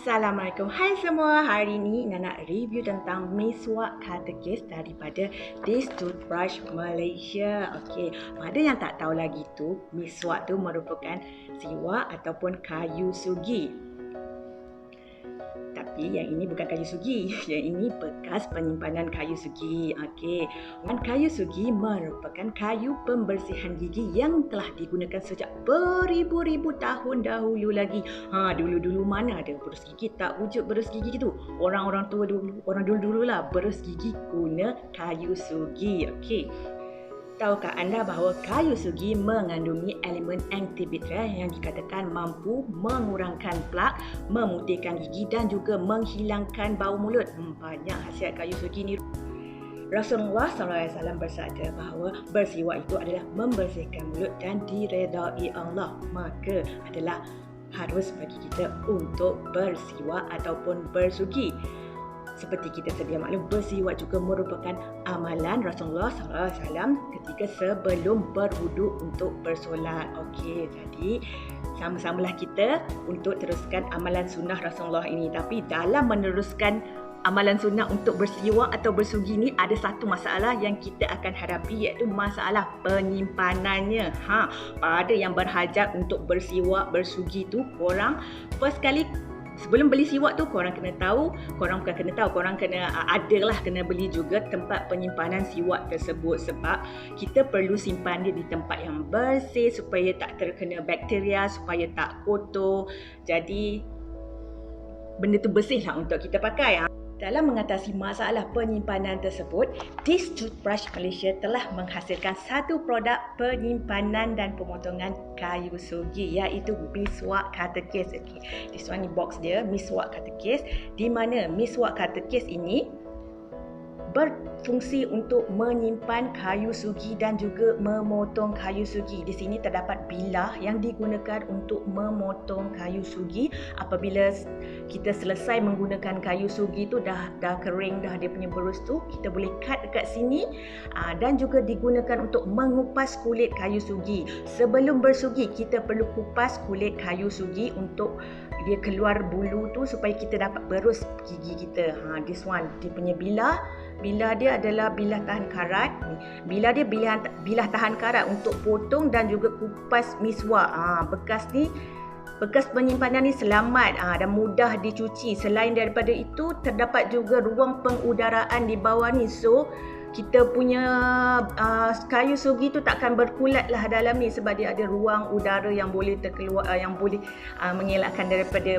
Assalamualaikum. Hai semua. Hari ini Ina nak review tentang miswak katekis daripada This Toothbrush Malaysia. Okey, pada yang tak tahu lagi tu, miswak tu merupakan siwak ataupun kayu sugi. Tapi yang ini bukan kayu sugi, yang ini bekas penyimpanan kayu sugi. Okey, dan kayu sugi merupakan kayu pembersihan gigi yang telah digunakan sejak beribu-ribu tahun dahulu lagi. Dulu-dulu mana ada berus gigi, tak wujud berus gigi tu. Orang-orang tua dulu, orang dulu-dululah berus gigi guna kayu sugi. Okey. Tahukah anda bahawa kayu sugi mengandungi elemen antibakteria yang dikatakan mampu mengurangkan plak, memutihkan gigi dan juga menghilangkan bau mulut. Banyak khasiat kayu sugi ni. Rasulullah SAW bersabda bahawa bersiwak itu adalah membersihkan mulut dan diredai Allah. Maka adalah harus bagi kita untuk bersiwak ataupun bersugi. Seperti kita sedia maklum, bersiwak juga merupakan amalan Rasulullah SAW ketika sebelum berwuduk untuk bersolat. Okey, jadi sama-samalah kita untuk teruskan amalan sunnah Rasulullah ini. Tapi dalam meneruskan amalan sunnah untuk bersiwak atau bersugi ni ada satu masalah yang kita akan hadapi, iaitu masalah penyimpanannya. Pada yang berhajat untuk bersiwak, bersugi tu, korang first kali sebelum beli siwak tu korang kena tahu, korang kena adalah kena beli juga tempat penyimpanan siwak tersebut, sebab kita perlu simpan dia di tempat yang bersih supaya tak terkena bakteria, supaya tak kotor. Jadi benda tu bersih lah untuk kita pakai. Dalam mengatasi masalah penyimpanan tersebut, This Toothbrush Malaysia telah menghasilkan satu produk penyimpanan dan pemotongan kayu sugi, iaitu miswak katekis. Okay. This one ni box dia, miswak katekis, di mana miswak katekis ini berfungsi untuk menyimpan kayu sugi dan juga memotong kayu sugi. Di sini terdapat bilah yang digunakan untuk memotong kayu sugi. Apabila kita selesai menggunakan kayu sugi tu, dah kering dah dia punya berus tu, kita boleh cut dekat sini, dan juga digunakan untuk mengupas kulit kayu sugi. Sebelum bersugi, kita perlu kupas kulit kayu sugi untuk dia keluar bulu tu supaya kita dapat berus gigi kita. This one, dia punya bilah dia adalah bilah tahan karat. Bilah dia bilah tahan karat untuk potong dan juga kupas miswak. Bekas penyimpanan ni selamat dan mudah dicuci. Selain daripada itu, terdapat juga ruang pengudaraan di bawah ni. So kita punya kayu sugi tu takkan berkulat lah dalam ni, sebab dia ada ruang udara yang boleh terkeluar, yang boleh mengelakkan daripada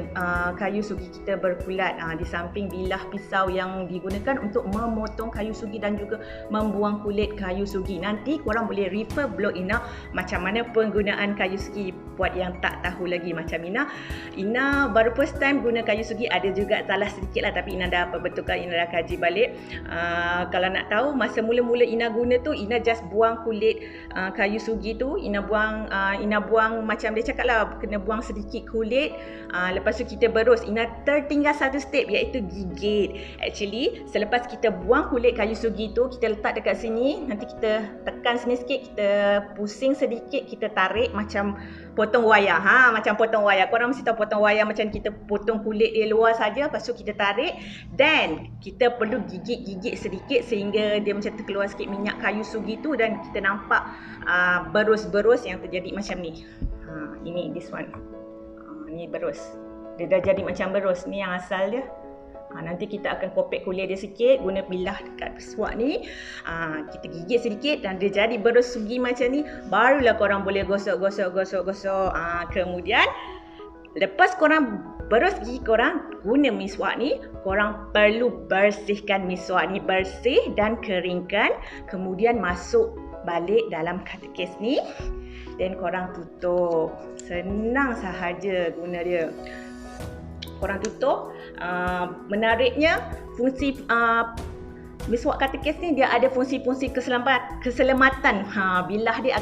kayu sugi kita berkulat. Di samping bilah pisau yang digunakan untuk memotong kayu sugi dan juga membuang kulit kayu sugi. Nanti korang boleh refer blog Ina macam mana penggunaan kayu sugi, buat yang tak tahu lagi macam Ina baru first time guna kayu sugi. Ada juga salah sedikit lah, tapi Ina dah betulkan, Ina dah kaji balik. Kalau nak tahu, masa mula-mula Ina guna tu, Ina just buang kulit kayu sugi tu. Ina buang macam dia cakap lah, kena buang sedikit kulit. Lepas tu kita berus. Ina tertinggal satu step, iaitu gigit. Actually, selepas kita buang kulit kayu sugi tu, kita letak dekat sini. Nanti kita tekan sini sikit, kita pusing sedikit, kita tarik macam potong wayar. Macam potong wayar. Korang mesti tahu potong wayar, macam kita potong kulit dia luar saja. Lepas tu kita tarik, dan kita perlu gigit-gigit sedikit sehingga dia macam terkeluar sikit minyak kayu sugi tu, dan kita nampak berus-berus yang terjadi macam ni. Ini this one. Ni berus. Dia dah jadi macam berus. Ni yang asal dia. Nanti kita akan kopek kulit dia sikit guna bilah dekat miswak ni. Kita gigit sedikit dan dia jadi berus sugi macam ni. Barulah korang boleh gosok. Kemudian lepas korang berus gigi korang guna miswak ni, korang perlu bersihkan miswak ni, bersih dan keringkan. Kemudian masuk balik dalam katekis ni, dan korang tutup. Senang sahaja guna dia. Korang tutup. Menariknya, fungsi miswak katekis ni dia ada fungsi-fungsi keselamatan. Bilah dia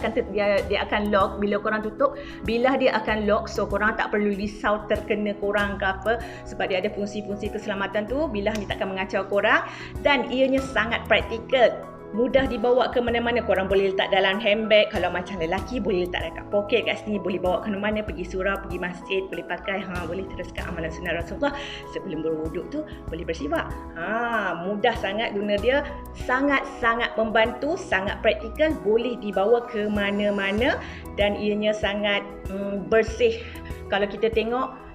akan lock bila korang tutup. Bilah dia akan lock, so korang tak perlu risau terkena korang ke apa, sebab dia ada fungsi-fungsi keselamatan tu. Bilah ni takkan mengacau korang, dan ianya sangat praktikal. mudah dibawa ke mana-mana. Korang boleh letak dalam handbag. Kalau macam lelaki boleh letak dekat poket kat sini, boleh bawa ke mana-mana, pergi surau, pergi masjid, boleh pakai, boleh teruskan amalan sunnah Rasulullah sebelum berwuduk tu boleh bersibak. Mudah sangat guna dia, sangat-sangat membantu, sangat praktikal, boleh dibawa ke mana-mana dan ianya sangat bersih. Kalau kita tengok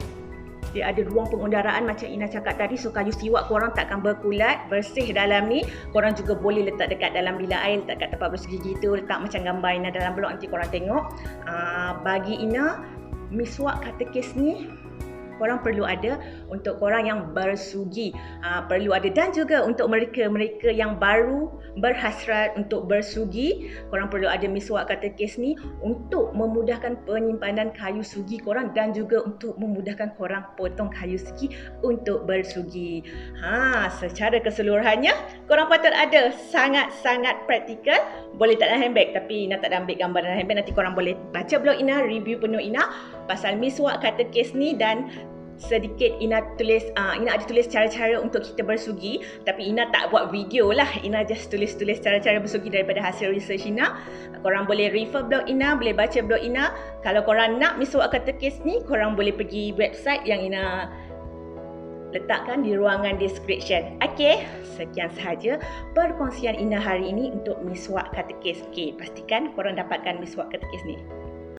dia ada ruang pengundaraan macam Ina cakap tadi, so kayu siwak korang takkan berkulat, bersih dalam ni. Korang juga boleh letak dekat dalam bilik air, letak kat tempat bersih gigi tu, letak macam gambar Ina dalam blog, nanti korang tengok. Bagi Ina, miswak katekis ni korang perlu ada untuk korang yang bersugi, perlu ada, dan juga untuk mereka yang baru berhasrat untuk bersugi, korang perlu ada miswak katekis ni untuk memudahkan penyimpanan kayu sugi korang dan juga untuk memudahkan korang potong kayu sugi untuk bersugi. Secara keseluruhannya korang patut ada, sangat-sangat praktikal. Boleh tak dalam handbag, tapi Ina tak ada ambil gambar dalam handbag. Nanti korang boleh baca blog Ina, review penuh Ina pasal miswak katekis ni, dan sedikit Ina ada tulis cara-cara untuk kita bersugi, tapi Ina tak buat video lah. Ina just tulis cara-cara bersugi daripada hasil research Ina. Korang boleh refer blog Ina, boleh baca blog Ina. Kalau korang nak miswak katekis ni, korang boleh pergi website yang Ina letakkan di ruangan description. Okey, sekian sahaja perkongsian Ina hari ini untuk miswak katekis. Okey, pastikan korang dapatkan miswak katekis ni.